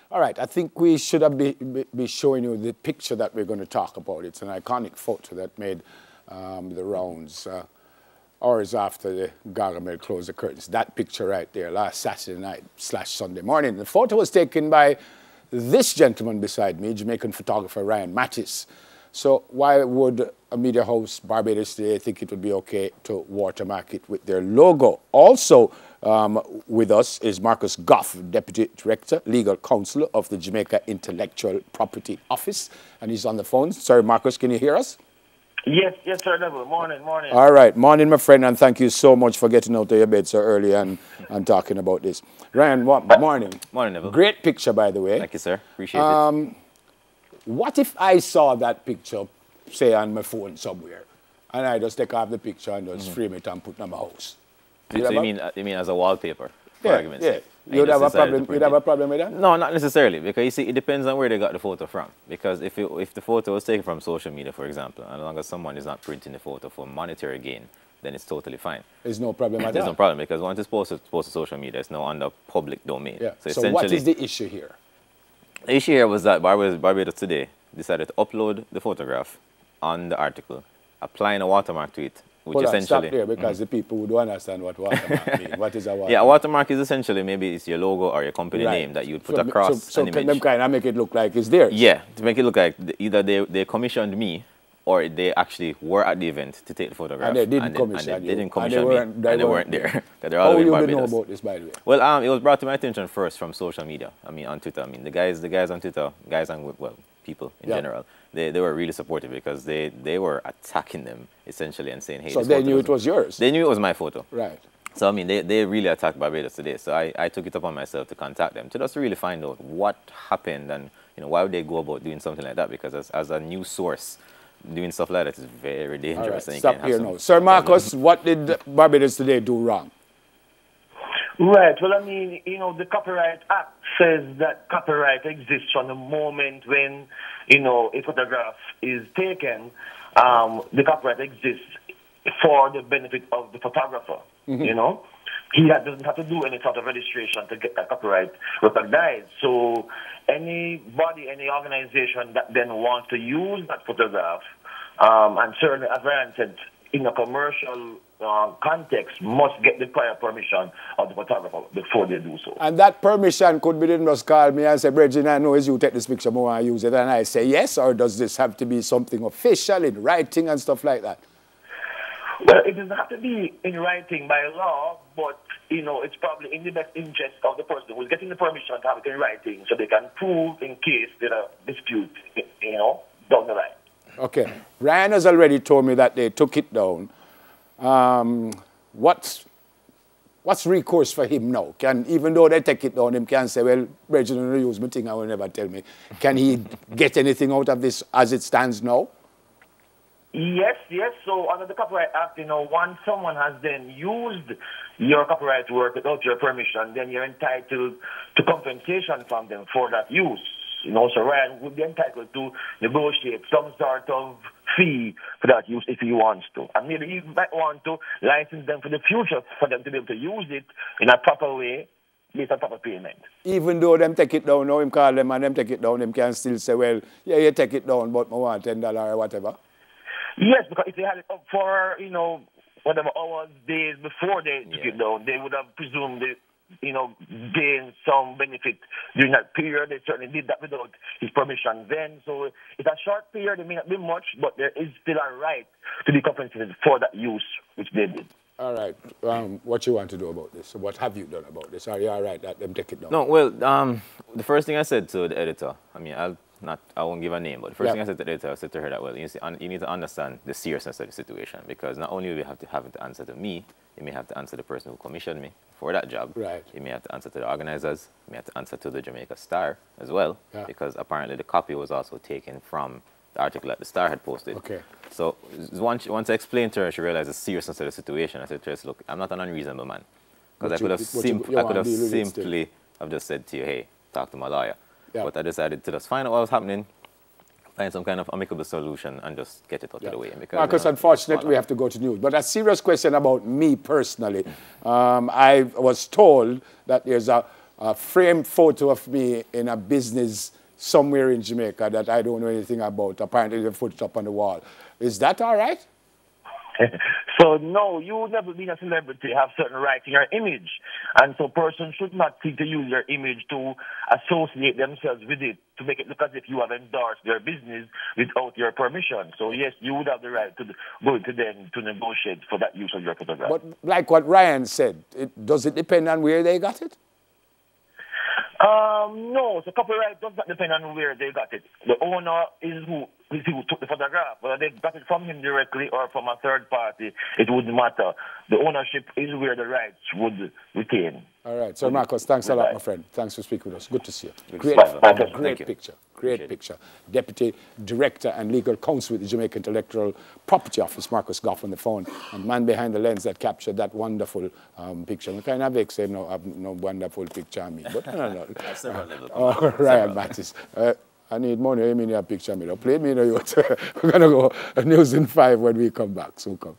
All right, I think we should have be showing you the picture that we're going to talk about. It's an iconic photo that made the rounds hours after the Gargamel closed the curtains. That picture right there, last Saturday night / Sunday morning. The photo was taken by this gentleman beside me, Jamaican photographer Ryan Mattis. So why would a media house, Barbados Today, think it would be okay to watermark it with their logo? Also with us is Marcus Goff, Deputy Director, Legal Counsel of the Jamaica Intellectual Property Office. And he's on the phone. Sir Marcus, can you hear us? Yes, sir, Neville. Morning. All right, morning, my friend, and thank you so much for getting out of your bed so early and talking about this. Ryan, morning. Morning, Neville. Great picture, by the way. Thank you, sir. Appreciate it. What if I saw that picture, say, on my phone somewhere, and I just take off the picture and just frame it and put it on my house? So you mean as a wallpaper? Yeah. You'd have a problem with that? No, not necessarily, because you see, it depends on where they got the photo from. Because if the photo was taken from social media, for example, and as long as someone is not printing the photo for monetary gain, then it's totally fine. There's no problem at all? There's no problem, because once it's posted to social media, it's now under public domain. Yeah. So what is the issue here? The issue here was that Barbados Today decided to upload the photograph on the article, applying a watermark to it, which essentially... Stop there, because the people would understand what watermark means. What is a watermark? Yeah, a watermark is essentially maybe it's your logo or your company name that you would put across so an image. them kind of make it look like it's theirs? Yeah, to make it look like either they commissioned me or they actually were at the event to take the photograph. And they didn't commission you. They didn't commission me, and they weren't there. How will you know about this, by the way? Well, it was brought to my attention first from social media. I mean, on Twitter. I mean, the guys on Twitter, people in general, they were really supportive because they were attacking them essentially and saying, hey, so they knew it was yours? They knew it was my photo. Right. So, I mean, they really attacked Barbados Today. So I took it upon myself to contact them to just really find out what happened and, why would they go about doing something like that? Because as a news source, doing stuff like that is very dangerous. All right, stop here now. Sir Marcus, what did Barbados Today do wrong? Right. Well, I mean, the Copyright Act says that copyright exists from the moment when, a photograph is taken. The copyright exists for the benefit of the photographer. He doesn't have to do any sort of registration to get that copyright recognized. So anybody, any organization that then wants to use that photograph, and certainly, as Ryan said, in a commercial context, must get the prior permission of the photographer before they do so. And that permission could be, just call me and say, Bridget, I know as you take this picture, I want to use it, and I say yes, or does this have to be something official in writing and stuff like that? Well, it doesn't have to be in writing by law, but, it's probably in the best interest of the person who's getting the permission to have it in writing so they can prove in case there's a dispute, down the line. Okay. Ryan has already told me that they took it down. What's recourse for him now? Even though they take it down, him can say, well, Bridget, don't use my thing, I will never tell me. Can he get anything out of this as it stands now? Yes. So under the Copyright Act, once someone has then used your copyright work without your permission, then you're entitled to compensation from them for that use. So Ryan would be entitled to negotiate some sort of fee for that use if he wants to. And maybe he might want to license them for the future for them to be able to use it in a proper way, based on proper payment. Even though them take it down, now him call them and them take it down, them can still say, well, yeah, you take it down, but I want $10 or whatever. Yes, because if they had it up for, whatever hours, days before they took it down, they would have presumed they, gained some benefit during that period. They certainly did that without his permission then. So it's a short period, it may not be much, but there is still a right to be compensated for that use, which they did. All right. What you want to do about this? So what have you done about this? Are you all right that them take it down? No, well, the first thing I said to the editor, I mean, I won't give a name, but the first thing I said to the editor, I said to her that, well, you need to understand the seriousness of the situation, because not only do you have to answer to me, you may have to answer the person who commissioned me for that job. Right. You may have to answer to the organizers. You may have to answer to the Jamaica Star as well, because apparently the copy was also taken from the article that the Star had posted. Okay. So once I explained to her, she realized the seriousness of the situation. I said to her, look, I'm not an unreasonable man. Because I could have simply have just said to you, hey, talk to my lawyer. Yeah. But I decided to just find out what was happening, find some kind of amicable solution, and just get it out of the way. Because, Marcus, unfortunately, we have to go to news. But a serious question about me personally. I was told that there's a a framed photo of me in a business somewhere in Jamaica that I don't know anything about. Apparently they put it up on the wall. Is that all right? So, no, you never been a celebrity, have certain rights in your image. And so persons should not seek to use your image to associate themselves with it, to make it look as if you have endorsed their business without your permission. So, yes, you would have the right to go to them to negotiate for that use of your photograph. But like what Ryan said, does it depend on where they got it? No, so copyright does not depend on where they got it. The owner is who took the photograph. Whether they got it from him directly or from a third party, it wouldn't matter. The ownership is where the rights would retain. All right. So, Marcus, thanks a lot, my friend. Thanks for speaking with us. Good to see you. Great picture. Great picture. Deputy Director and Legal Counsel with the Jamaican Intellectual Property Office, Marcus Goff, on the phone, and man behind the lens that captured that wonderful picture. I'm kind of vexed, I have no wonderful picture on me, but no. Ryan Mattis. I need money. I mean, a picture of me. Don't play me, We're going to go News in 5 when we come back. So come.